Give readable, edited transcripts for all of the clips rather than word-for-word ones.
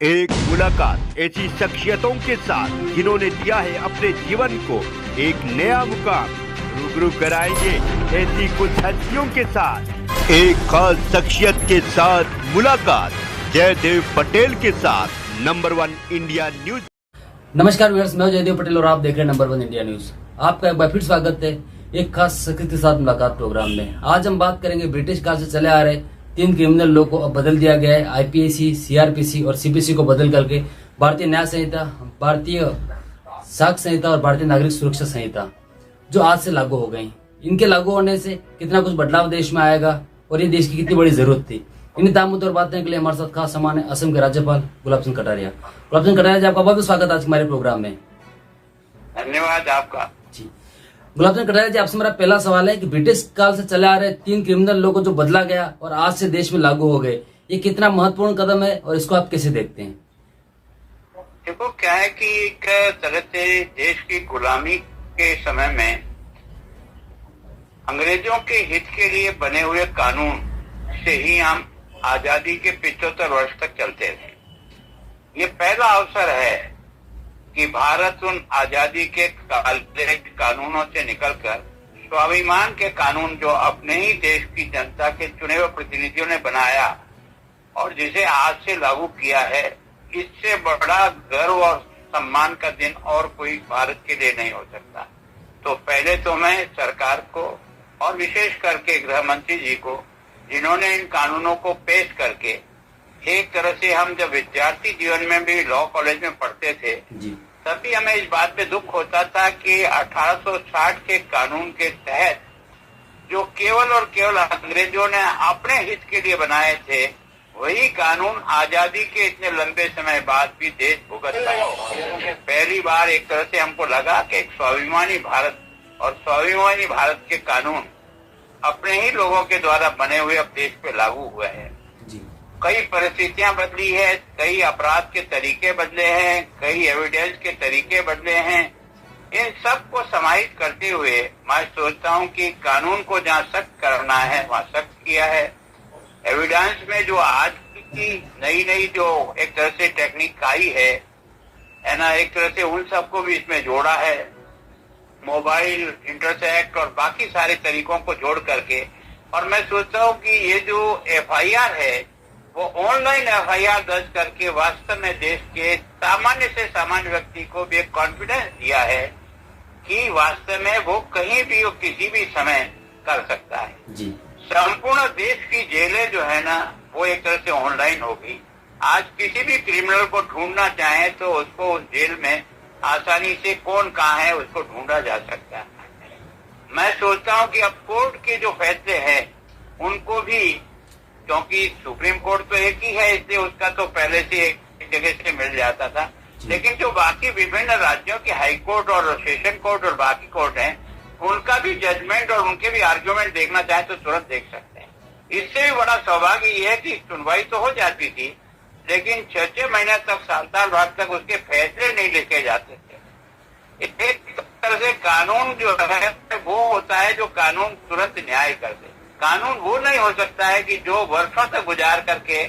एक मुलाकात ऐसी शख्सियतों के साथ जिन्होंने दिया है अपने जीवन को एक नया मुकाम। रूबरू कराएंगे ऐसी कुछ हस्तियों के साथ एक खास शख्सियत के साथ मुलाकात। जयदेव पटेल के साथ नंबर 1 इंडिया न्यूज। नमस्कार व्यूअर्स, मैं जयदेव पटेल और आप देख रहे हैं नंबर 1 इंडिया न्यूज। आपका एक बार फिर स्वागत है एक खास शख्सियत के साथ मुलाकात प्रोग्राम में। आज हम बात करेंगे ब्रिटिश काल से चले आ रहे 3 क्रिमिनल लॉ को अब बदल दिया गया है। आईपीसी, सीआरपीसी और सीपीसी को बदल करके भारतीय न्याय संहिता, भारतीय साक्ष्य संहिता और भारतीय नागरिक सुरक्षा संहिता जो आज से लागू हो गई। इनके लागू होने से कितना कुछ बदलाव देश में आएगा और ये देश की कितनी बड़ी जरूरत थी, इन तमाम मुद्दों पर बात करने के लिए हमारे साथ खास सामान है असम के राज्यपाल गुलाब सिंह कटारिया। गुलाब सिंह कटारिया जी, आपका बहुत बहुत स्वागत आज हमारे प्रोग्राम में। धन्यवाद आपका जी गुलाब सिंह कटारिया जी, आपसे मेरा पहला सवाल है कि ब्रिटिश काल से चले आ रहे 3 क्रिमिनल लॉ को जो बदला गया और आज से देश में लागू हो गए, ये कितना महत्वपूर्ण कदम है और इसको आप कैसे देखते हैं? देखो, क्या है कि एक तरह से देश की गुलामी के समय में अंग्रेजों के हित के लिए बने हुए कानून से ही हम आजादी के 75 वर्ष तक चलते थे। ये पहला अवसर है कि भारत उन आजादी के कानूनों से निकलकर स्वाभिमान के कानून जो अपने ही देश की जनता के चुने हुए प्रतिनिधियों ने बनाया और जिसे आज से लागू किया है, इससे बड़ा गर्व और सम्मान का दिन और कोई भारत के लिए नहीं हो सकता। तो पहले तो मैं सरकार को और विशेष करके गृह मंत्री जी को, जिन्होंने इन कानूनों को पेश करके, एक तरह से हम जब विद्यार्थी जीवन में भी लॉ कॉलेज में पढ़ते थे तभी हमें इस बात पे दुख होता था कि 1860 के कानून के तहत जो केवल और केवल अंग्रेजों ने अपने हित के लिए बनाए थे, वही कानून आजादी के इतने लंबे समय बाद भी देश भुगत रहा है। पहली बार एक तरह से हमको लगा कि एक स्वाभिमानी भारत और स्वाभिमानी भारत के कानून अपने ही लोगों के द्वारा बने हुए अब देश पे लागू हुए हैं। कई परिस्थितियां बदली है, कई अपराध के तरीके बदले हैं, कई एविडेंस के तरीके बदले हैं। इन सब को समाहित करते हुए मैं सोचता हूं कि कानून को जहां सख्त करना है वहां सख्त किया है। एविडेंस में जो आज की नई जो एक तरह से टेक्निक आई है ना, एक तरह से उन सबको भी इसमें जोड़ा है। मोबाइल इंटरसेक्ट और बाकी सारे तरीकों को जोड़ करके, और मैं सोचता हूँ कि ये जो एफआईआर है वो ऑनलाइन एफआईआर दर्ज करके वास्तव में देश के सामान्य से सामान्य व्यक्ति को भी एक कॉन्फिडेंस दिया है कि वास्तव में वो कहीं भी और किसी भी समय कर सकता है जी। संपूर्ण देश की जेलें जो है ना, वो एक तरह से ऑनलाइन होगी। आज किसी भी क्रिमिनल को ढूंढना चाहे तो उसको उस जेल में आसानी से कौन कहाँ है उसको ढूंढा जा सकता है। मैं सोचता हूँ कि अब कोर्ट के जो फैसले हैं उनको भी, क्योंकि सुप्रीम कोर्ट तो एक ही है इसलिए उसका तो पहले से एक जगह से मिल जाता था, लेकिन जो बाकी विभिन्न राज्यों के हाई कोर्ट और सेशन कोर्ट और बाकी कोर्ट हैं, उनका भी जजमेंट और उनके भी आर्ग्यूमेंट देखना चाहे तो तुरंत देख सकते हैं। इससे भी बड़ा सौभाग्य ये है कि सुनवाई तो हो जाती थी, लेकिन 6-6 महीने तक, साल बाद तक उसके फैसले नहीं लिखे जाते थे। एक तरह से कानून जो है वो होता है जो कानून तुरंत न्याय कर दे। कानून वो नहीं हो सकता है कि जो वर्षों तक गुजार करके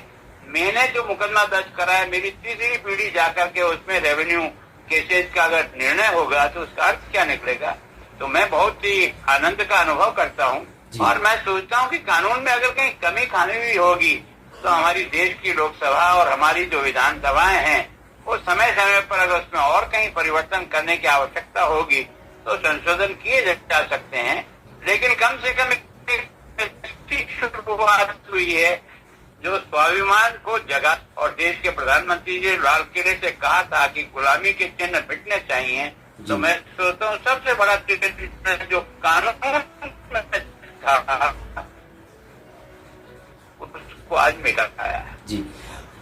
मैंने जो मुकदमा दर्ज करा है, मेरी तीसरी पीढ़ी जाकर के उसमें रेवेन्यू केसेस का अगर निर्णय होगा तो उसका अर्थ क्या निकलेगा। तो मैं बहुत ही आनंद का अनुभव करता हूँ और मैं सोचता हूँ कि कानून में अगर कहीं कमी खामी भी होगी तो हमारी देश की लोकसभा और हमारी जो विधानसभाएं हैं वो समय समय पर अगर उसमें और कहीं परिवर्तन करने की आवश्यकता होगी तो संशोधन किए जा सकते हैं। लेकिन कम से कम शुरुआत हुई है जो स्वाभिमान को जगा, और देश के प्रधानमंत्री जी लाल किले से कहा था कि गुलामी के चिन्ह मिटने चाहिए। तो मैं सोचता हूँ सबसे बड़ा जो कानून था उसको आज मिटाया है जी।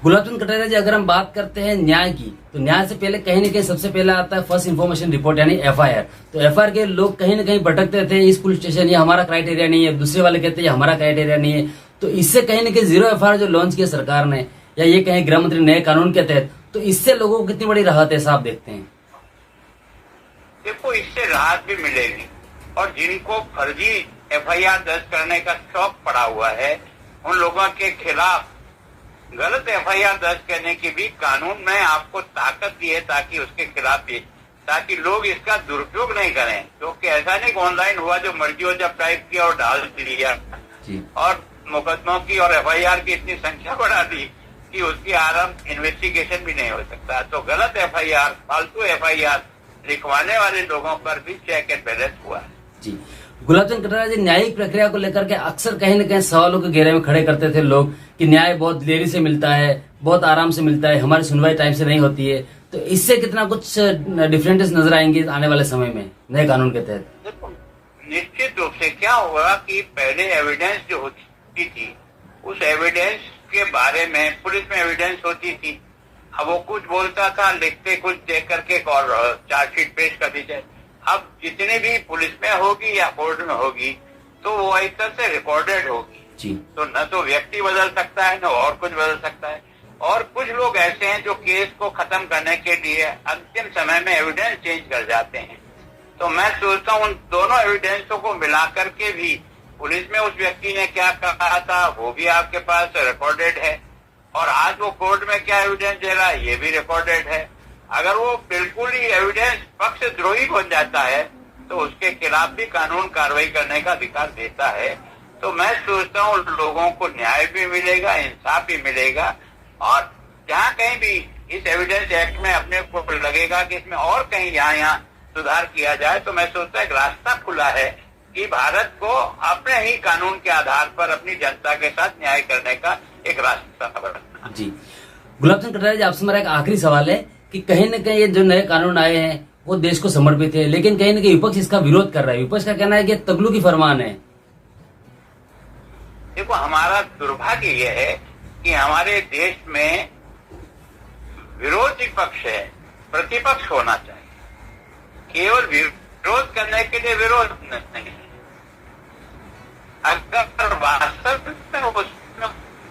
गुलाब सिंह कटारिया जी, अगर हम बात करते हैं न्याय की, तो न्याय से पहले कहीं न कहीं सबसे पहले आता है फर्स्ट इन्फॉर्मेशन रिपोर्ट यानी एफआईआर। तो एफआईआर के लोग कहीं न कहीं भटकते थे, इस पुलिस स्टेशन ये हमारा क्राइटेरिया नहीं है, दूसरे वाले कहते हैं ये हमारा क्राइटेरिया नहीं है। तो इससे कहीं न कहीं 0 एफआईआर जो लॉन्च किया सरकार ने, या ये कहें गृह मंत्री नए कानून के तहत, तो इससे लोगों को कितनी बड़ी राहत है साहब देखते हैं? देखो, इससे राहत भी मिलेगी और जिनको फर्जी एफआईआर दर्ज करने का शौक पड़ा हुआ है उन लोगों के खिलाफ गलत एफआईआर दर्ज करने की भी कानून में आपको ताकत दी है ताकि उसके खिलाफ भी, ताकि लोग इसका दुरुपयोग नहीं करें। क्योंकि ऐसा नहीं कि ऑनलाइन हुआ जो मर्जी हो जब टाइप किया और डाल दिया और मुकदमों की और एफआईआर की इतनी संख्या बढ़ा दी कि उसकी आरंभ इन्वेस्टिगेशन भी नहीं हो सकता। तो गलत एफआईआर, फालतू एफआईआर लिखवाने वाले लोगों पर भी चेक एंड बैलेंस हुआ जी। गुलाब चंद कटारिया जी, न्यायिक प्रक्रिया को लेकर के अक्सर कहीं न कहीं सवालों के घेरे में खड़े करते थे लोग कि न्याय बहुत देरी से मिलता है, बहुत आराम से मिलता है, हमारी सुनवाई टाइम से नहीं होती है। तो इससे कितना कुछ डिफरेंसेस नजर आएंगे आने वाले समय में नए कानून के तहत? देखो, निश्चित रूप से क्या होगा कि पहले एविडेंस जो होती थी उस एविडेंस के बारे में पुलिस में एविडेंस होती थी, अब वो कुछ बोलता था, लिखते कुछ देख करके और चार्जशीट पेश कर दी जाए। अब जितनी भी पुलिस में होगी या कोर्ट में होगी तो वो एक तरह से रिकॉर्डेड होगी जी। तो न तो व्यक्ति बदल सकता है न और कुछ बदल सकता है। और कुछ लोग ऐसे हैं जो केस को खत्म करने के लिए अंतिम समय में एविडेंस चेंज कर जाते हैं। तो मैं सोचता हूँ उन दोनों एविडेंसों को मिला करके भी पुलिस में उस व्यक्ति ने क्या कहा था वो भी आपके पास रिकॉर्डेड है और आज वो कोर्ट में क्या एविडेंस दे रहा है ये भी रिकॉर्डेड है। अगर वो बिल्कुल ही एविडेंस पक्षद्रोही बन जाता है तो उसके खिलाफ भी कानून कार्रवाई करने का अधिकार देता है। तो मैं सोचता हूँ लोगों को न्याय भी मिलेगा, इंसाफ भी मिलेगा और जहाँ कहीं भी इस एविडेंस एक्ट में अपने को लगेगा कि इसमें और कहीं यहाँ सुधार किया जाए तो मैं सोचता हूँ रास्ता खुला है कि भारत को अपने ही कानून के आधार पर अपनी जनता के साथ न्याय करने का एक रास्ता बनाना। जी। गुलाब चंद कटारिया जी, आपसे मेरा एक आखिरी सवाल है कि कहीं न कहीं ये जो नए कानून आए हैं वो देश को समर्पित है, लेकिन कहीं न कहीं विपक्ष इसका विरोध कर रहा है। विपक्ष का कहना है कि तगलू की फरमान है। देखो, हमारा दुर्भाग्य यह है कि हमारे देश में विरोधी पक्ष है, प्रतिपक्ष होना चाहिए। केवल विरोध करने के लिए विरोध नहीं, अगर वास्तव में उसमें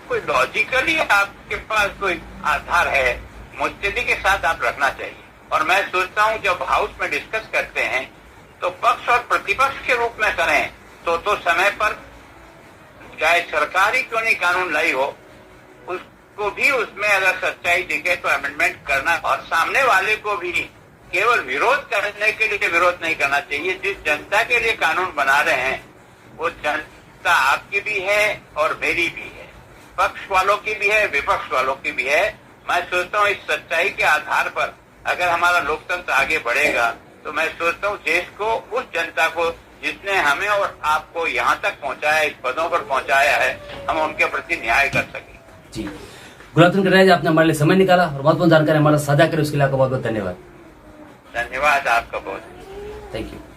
कोई लॉजिकली आपके पास कोई आधार है मुस्तैदी के साथ आप रखना चाहिए। और मैं सोचता हूँ जब हाउस में डिस्कस करते हैं तो पक्ष और प्रतिपक्ष के रूप में करें तो समय पर चाहे सरकार ही क्यों नहीं कानून लाई हो उसको भी उसमें अगर सच्चाई दिखे तो अमेंडमेंट करना और सामने वाले को भी केवल विरोध करने के लिए विरोध नहीं करना चाहिए। जिस जनता के लिए कानून बना रहे हैं वो जनता आपकी भी है और मेरी भी है, पक्ष वालों की भी है, विपक्ष वालों की भी है। मैं सोचता हूँ इस सच्चाई के आधार पर अगर हमारा लोकतंत्र आगे बढ़ेगा तो मैं सोचता हूँ देश को, उस जनता को जिसने हमें और आपको यहाँ तक पहुँचाया, इस पदों पर पहुँचाया है, हम उनके प्रति न्याय कर सकें। जी। गुलाब चंद कटारिया जी, आपने हमारे लिए समय निकाला और महत्वपूर्ण जानकारी हमारा साझा करे उसके लिए आपका बहुत बहुत धन्यवाद। धन्यवाद आपका बहुत। Thank you.